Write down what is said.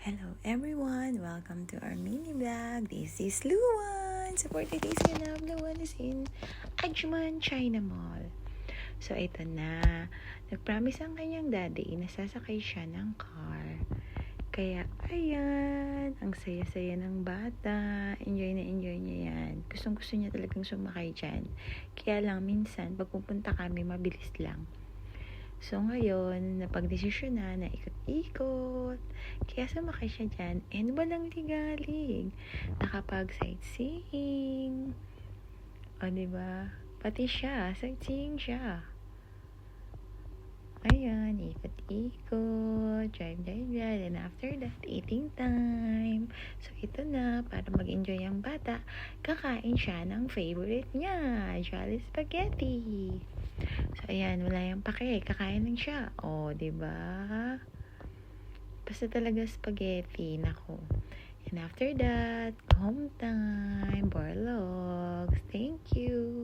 Hello everyone! Welcome to our mini vlog. This is Luan! So for today's ganap, Luan is in Ajman, China Mall. So ito na. Nag-promise ang kanyang daddy na sasakay siya ng car. Kaya ayan, ang saya-saya ng bata. Enjoy na enjoy niya yan. Gustong-gusto niya talagang sumakay dyan. Kaya lang minsan, pag pupunta kami, mabilis lang. So ngayon, napag-desisyon na ikot-ikot. Kaya sumakay siya dyan and walang ligalig. Nakapag-sightseeing. O diba? Pati siya, sightseeing siya. Ayan, ikot-ikot, drive, and after that, eating time. So, ito na, para mag-enjoy ang bata, kakain siya ng favorite niya, Jolly Spaghetti. So, ayan, wala yung pake, kakain lang siya. O, diba? Basta talaga spaghetti, nako. And after that, home time, Borlogs. Thank you.